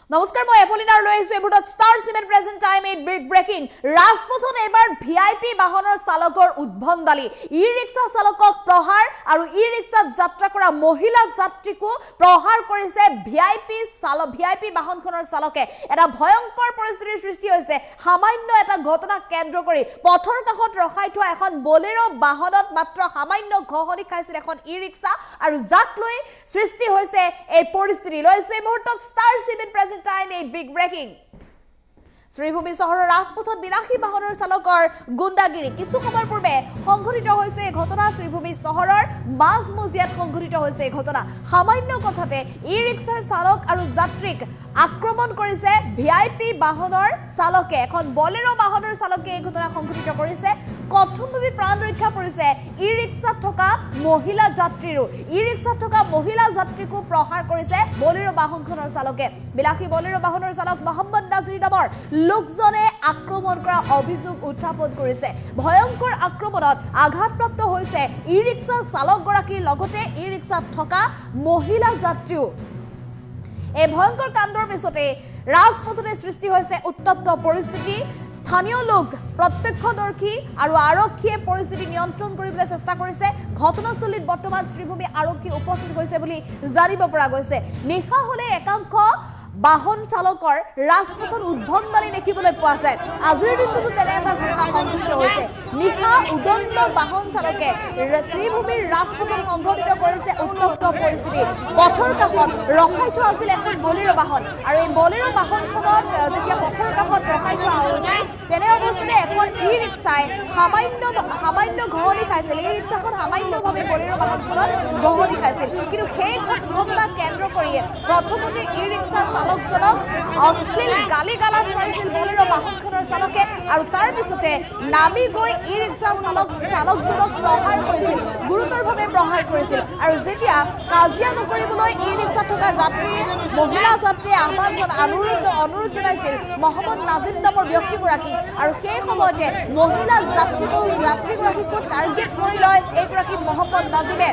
নমস্কাৰ মই এপলিনাৰ লৈ আহিছো এবুটত star cement present time at big breaking ৰাজপথত এবাৰ ভিআইপি বাহনৰ চালকৰ উদ্ভণ্ডালি ই ৰিক্সা চালকক প্ৰহাৰ আৰু ই ৰিক্সাত যাত্ৰা কৰা মহিলা যাত্ৰীকো প্ৰহাৰ কৰিছে ভিআইপি বাহনখনৰ চালকে এটা ভয়ংকৰ পৰিস্থিতিৰ সৃষ্টি হৈছে সামান্য এটা ঘটনা কেন্দ্ৰ কৰি পথৰ কাষত ৰখাই থোৱা এখন বলেৰো বাহনত মাত্ৰ সামান্য ঘহনি খাইছিল এখন ই ৰিক্সা আৰু যাক লৈ সৃষ্টি হৈছে এই পৰিস্থিতি লৈছে এই মুহূৰ্তত star cement Time a big breaking. Sribhumi শহৰেৰ ৰাজপথত বিলাসী বাহনেৰ চালকৰ গুন্ডাগিরি কিছু সময় পূর্বে সংঘটিত হয়েছে এই ঘটনা শ্রীভূমি শহরের মাজমজিয়াত সংঘটিত হয়েছে এই ঘটনা সামান্য কথাতে ই রিক্সার চালক আর যাত্রীক আক্রমণ করেছে ভিআইপি বাহনের চালকে এখন বলেরো বাহনের চালকে এই ঘটনা সংঘটিত করেছে কঠোরভাবে প্রাণ রক্ষা করেছে ই রিক্সাত থকা মহিলা যাত্রীরও ই রিক্সাত থকা মহিলা যাত্রীকো প্রহার করেছে বলেরো বাহনখনৰ চালকে বিলাসী বলেৰো বাহনেৰ চালক মোহাম্মদ নাজিৰ নামৰ লোকজনে আক্ৰমণ কৰা অভিযোগ উত্থাপন কৰেছে ভয়ঙ্কৰ আক্ৰমণত আঘাতপ্ৰাপ্ত হয়েছে ই ৰিক্সা চালকগৰাকীৰ লগতে ই ৰিক্সাত থকা মহিলা যাত্ৰীও এই ভয়ঙ্কৰ কাণ্ডৰ পিছতে ৰাজপথে সৃষ্টি হয়েছে উত্তপ্ত পৰিস্থিতি স্থানীয় লোক প্ৰত্যক্ষদৰ্শী আৰ আৰক্ষীয়ে পৰিস্থিতি নিয়ন্ত্ৰণ কৰিবলৈ চেষ্টা কৰিছে ঘটনাস্থলীত বৰ্তমান শ্ৰীভূমি আৰক্ষী উপস্থিত হৈছে বুলি জানিব পৰা গৈছে নিশা হলে একাংশ বাহন চালকৰ ৰাজপথত উদ্ভণ্ডালি দেখিবলৈ পোৱা যায় আজিৰ দিনটোতো তেনে এটা ঘটনা সংঘটিত হৈছে নিশা উদণ্ড বাহন চালকে শ্ৰীভূমিৰ ৰাজপথত সংঘটিত কৰিছে উত্তপ্ত পৰিস্থিতি পথৰ কাষত ৰখাই থোৱা আছিল এখন বলেৰো বাহন আৰু এই বলেৰো বাহনখনত যেতিয়া পথৰ কাষত ৰখাই থোৱা হৈছিল তেনে অৱস্থাতে এখন ই ৰিক্সাই সামান্য ঘহনি খাইছিল ই ৰিক্সাখন সামান্যভাৱে বলেৰো বাহনখনত ঘহনি খাইছিল কিন্তু সেই ঘটনা কেন্দ্ৰ কৰি প্ৰথমতে ই ৰিক্সা চালকজনক অশ্লীল গালি গালাজ মাৰিছিল বলেৰো বাহনখনৰ চালকে আৰু তাৰ পিছতে নামি গৈ ই ৰিক্সা চালকজনক প্ৰহাৰ কৰিছিল গুৰুতৰভাৱে প্ৰহাৰ কৰিছিল আৰু যেতিয়া কাজিয়া নকৰিবলৈ ই ৰিক্সাত থকা মহিলা যাত্ৰীয়ে অনুৰোধ জনাইছিল মোহাম্মদ নাজিম নামৰ ব্যক্তিগৰাকীক আৰু সেই সময়তে মহিলা যাত্ৰীগৰাকীকো টাৰ্গেট কৰি লয় এইগৰাকী মোহাম্মদ নাজিমে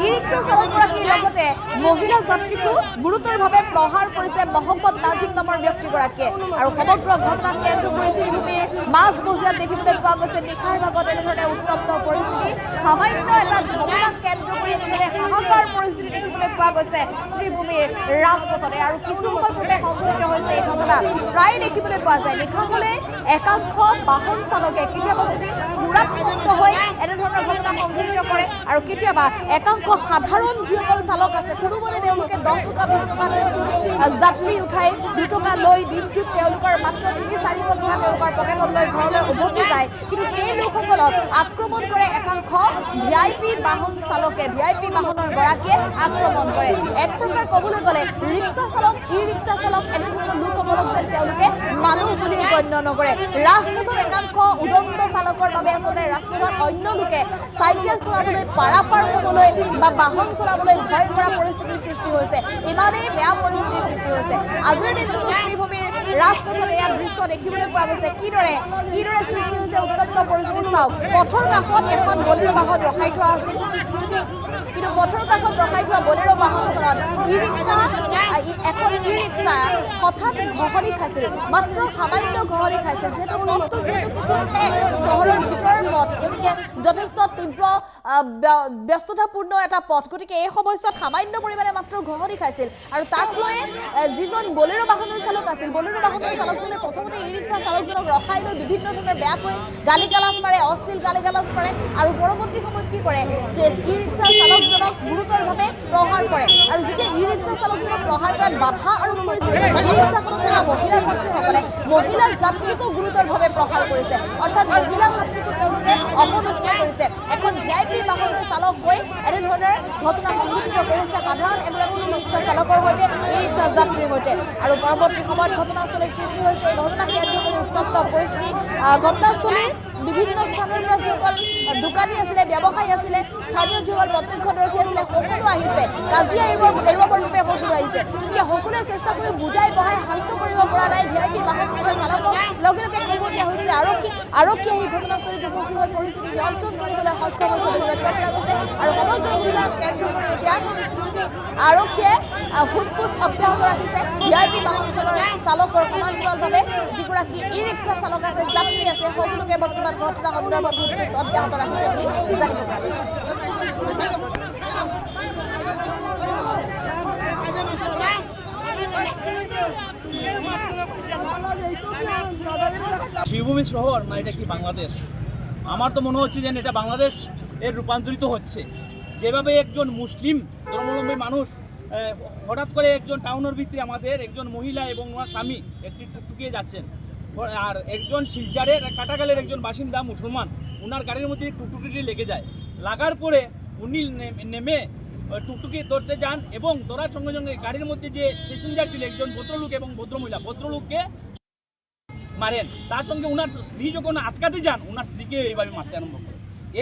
ই ৰিক্সা চালকগৰাকীৰ লগতে মহিলা যাত্ৰীকো গুৰুতৰভাৱে প্ৰহাৰ কৰিছে মোহাম্মদ নাজিম নামৰ ব্যক্তিগৰাকীয়ে আৰু সমগ্ৰ ঘটনা কেন্দ্ৰ কৰি শ্ৰীভূমিৰ মাজমজিয়াত দেখিবলৈ পোৱা গৈছে নিশাৰ ভাগত এনেধৰণে উত্তপ্ত পৰিস্থিতি সামান্য এটা ঘটনা কেন্দ্ৰ কৰি এনেধৰণে হাহাকাৰ পৰিস্থিতি দেখিবলৈ পোৱা গৈছে শ্ৰীভূমিৰ ৰাজপথতে আৰু কিছু সময় পূৰ্বে সংঘটিত হৈছে এই ঘটনা প্ৰায় দেখিবলৈ পোৱা যায় নিশা হলে একাংশ বাহন চালকে কেতিয়াবা যদি মুৰাদমুক্ত হৈ এনেধৰণৰ ঘটনা সংঘটিত কৰে আৰু কেতিয়াবা একাংশ সাধাৰণ যিসকল চালক আছে কোনোবাৰে তেওঁলোকে 10 টকা 20 টকা যাত্ৰী উঠাই 2 টকা লৈ দিনটোত তেওঁলোকৰ মাত্ৰ 3-4 টকা তেওঁলোকৰ পকেটত লৈ ঘৰলৈ উভতি যায় কিন্তু সেই লোকসকলক আক্ৰমণ কৰে একাংশ ভিআইপি বাহন চালকে ভিআইপি বাহনৰ গৰাকীয়ে আক্ৰমণ কৰে এক প্ৰকাৰ ক'বলৈ গ'লে ৰিক্সা চালক ই ৰিক্সা চালক এনেধৰণৰ লোকসকলক যেন তেওঁলোকে মানুহ বুলি গণ্য নকৰে ৰাজপথত একাংশ উদণ্ড চালকৰ বাবে আচলতে ৰাজপথত অন্য লোকে চাইকেল চলাবলৈ পাৰাপাৰ হ'বলৈ বা বাহন চলাবলৈ ভয় কৰা পৰিস্থিতিৰ সৃষ্টি হৈছে ইমানেই বেয়া পৰিস্থিতিৰ সৃষ্টি হৈছে আজিৰ দিনটোত শ্ৰীভূমিৰ ৰাজপথত এয়া দৃশ্য দেখিবলৈ পোৱা গৈছে কিদৰে সৃষ্টি হৈছে উত্তপ্ত পৰিস্থিতি চাওক পথৰ কাষত এখন বলেৰো বাহন ৰখাই থোৱা আছিল কিন্তু পথৰ কাষত ৰখাই থোৱা বলেৰো বাহনখনত এখন ই ৰিক্সা হঠাৎ ঘহনি খাইছিল মাত্ৰ সামান্য ঘহনি খাইছিল যিহেতু পথটো কিছু ঠেক চহৰৰ ভিতৰৰ পথ গতিকে যথেষ্ট তীব্ৰ ব্যস্ততাপূৰ্ণ এটা পথ গতিকে এই সময়ছোৱাত সামান্য পৰিমাণে মাত্ৰ ঘহনি খাইছিল আৰু তাক লৈ যিজন বলেৰো বাহনৰ চালক আছিল বলেৰো বাহনৰ চালকজনে প্ৰথমতে ই ৰিক্সা চালকজনক ৰখাই লৈ বিভিন্ন ধৰণৰ বেয়াকৈ গালি গালাজ মাৰে অশ্লীল গালি গালাজ মাৰে আৰু পৰৱৰ্তী সময়ত কি কৰে ই ৰিক্সা চালকজনক গুৰুতৰভাৱে প্ৰহাৰ কৰে আৰু যেতিয়া ই ৰিক্সা চালকজনক প্ৰহাৰ কৰাত বাধা আৰোপ কৰিছিল ই ৰিক্সাখনত থকা মহিলা যাত্ৰীসকলে মহিলা যাত্ৰীকো গুৰুতৰভাৱে প্ৰহাৰ কৰিছে অৰ্থাৎ মহিলা যাত্ৰীকো তেওঁলোকে অপদস্থ কৰিছে এখন ভিআইপি বাহনৰ চালক হৈ এনেধৰণৰ ঘটনা সংঘটিত কৰিছে সাধাৰণ এগৰাকী ই ৰিক্সা চালকৰ সৈতে ই ৰিক্সা যাত্ৰীৰ সৈতে আৰু পৰৱৰ্তী সময়ত ঘটনাস্থলীত সৃষ্টি হৈছে এই ঘটনা কেন্দ্ৰ কৰি উত্তপ্ত পৰিস্থিতি ঘটনাস্থলীৰ বিভিন্ন স্থানৰ পৰা যিসকল দোকানী আছিলে ব্যৱসায়ী আছিলে স্থানীয় যিসকল প্ৰত্যক্ষদৰ্শী আছিলে সকলো আহিছে কাজিয়া এৰিবৰ বাবে সকলো আহিছে যেতিয়া সকলোৱে চেষ্টা কৰি বুজাই বঢ়াই শান্ত কৰিব পৰা নাই ভিআইপি বাহনৰ চালকক লগে লগে খবৰ দিয়া হৈছে আছে আৰক্ষী এই ঘটনাস্থলীত উপস্থিত হৈ পৰিস্থিতি নিয়ন্ত্ৰণ কৰিবলৈ সক্ষম হৈছে বুলি লক্ষ্য কৰা গৈছে আৰু সমগ্ৰ ঘটনাক কেন্দ্ৰ কৰি এতিয়া আৰক্ষীয়ে সোধপোছ অব্যাহত ৰাখিছে ভিআইপি বাহনখনৰ চালকৰ সমান্তৰালভাৱে যিগৰাকী ই ৰিক্সা চালক আছে যাত্ৰী আছে সকলোকে বৰ্তমান ঘটনা সন্দৰ্ভত সোধপোছ অব্যাহত ৰাখিছে বুলি জানিব পৰা গৈছে। শ্রীভূমি শহর না এটা কি বাংলাদেশ? আমার তো মনে হচ্ছে যে এটা বাংলাদেশ এর রূপান্তরিত হচ্ছে। যেভাবে একজন মুসলিম ধর্মাবলম্বী মানুষ হঠাৎ করে একজন টাউনের ভিতরে আমাদের একজন মহিলা এবং ওনার স্বামী একটি টুকটুকিয়ে যাচ্ছেন, আর একজন শিলচরের কাটাগালের একজন বাসিন্দা মুসলমান, ওনার গাড়ির মধ্যে টুকটুকিটি লেগে যায়। লাগার পরে উনি নেমে টুকটুকি ধরতে যান এবং ধরার সঙ্গে সঙ্গে গাড়ির মধ্যে যে প্যাসেঞ্জার ছিল একজন ভদ্রলোক এবং ভদ্রমহিলা, ভদ্রলোককে মারেন। তার সঙ্গে ওনার স্ত্রী যখন আটকাতে যান ওনার স্ত্রীকে এইভাবে মারতে আরম্ভ করে।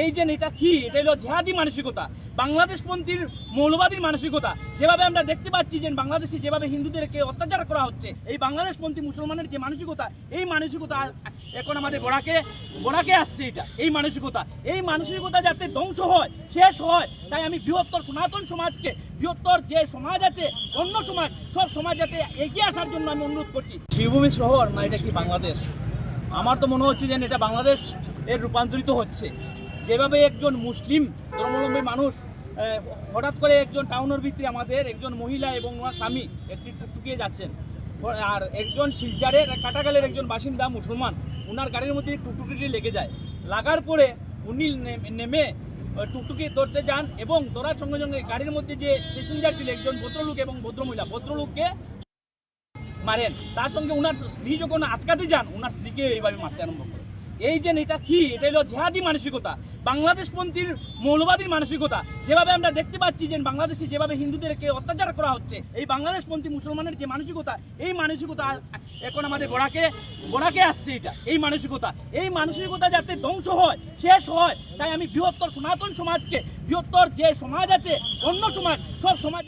এই যে এটা কি, এটা হলো জেহাদি মানসিকতা, বাংলাদেশপন্থীর মৌলবাদীর মানসিকতা। যেভাবে আমরা দেখতে পাচ্ছি যে বাংলাদেশে যেভাবে হিন্দুদেরকে অত্যাচার করা হচ্ছে, এই বাংলাদেশপন্থী মুসলমানের যে মানসিকতা, এই মানসিকতা এখন আমাদের গোড়াকে আসছে। এই মানসিকতা যাতে ধ্বংস হয়, শেষ হয়, তাই আমি বৃহত্তর সনাতন সমাজকে, বৃহত্তর যে সমাজ আছে অন্য সমাজ, সব সমাজ যাতে এগিয়ে আসার জন্য আমি অনুরোধ করছি। শ্রীভূমি শহর না এটা কি বাংলাদেশ? আমার তো মনে হচ্ছে যে এটা বাংলাদেশ এর রূপান্তরিত হচ্ছে। যেভাবে একজন মুসলিম ধর্মাবলম্বী মানুষ হঠাৎ করে একজন টাউনের ভিতরে আমাদের একজন মহিলা এবং ওনার স্বামী একটি টুকটুকিয়ে যাচ্ছেন, আর একজন শিলচরের কাটাগালের একজন বাসিন্দা মুসলমান, ওনার গাড়ির মধ্যে টুকটুকিটি লেগে যায়। লাগার পরে উনি নেমে টুকটুকি ধরতে যান এবং ধরার সঙ্গে সঙ্গে গাড়ির মধ্যে যে প্যাসেঞ্জার ছিল একজন ভদ্রলোক এবং ভদ্রমহিলা, ভদ্রলোককে মারেন। তার সঙ্গে ওনার স্ত্রী যখন আটকাতে যান ওনার স্ত্রীকে এইভাবে মারতে আরম্ভ করে। এই যে এটা কি, এটা হলো জেহাদি মানসিকতা, বাংলাদেশপন্থীর মৌলবাদীর মানসিকতা। যেভাবে আমরা দেখতে পাচ্ছি যে বাংলাদেশে যেভাবে হিন্দুদেরকে অত্যাচার করা হচ্ছে, এই বাংলাদেশপন্থী মুসলমানের যে মানসিকতা, এই মানসিকতা এখন আমাদের গোড়াকে আসছে। এই মানসিকতা যাতে ধ্বংস হয়, শেষ হয়, তাই আমি বৃহত্তর সনাতন সমাজকে, বৃহত্তর যে সমাজ আছে অন্য সমাজ, সব সমাজ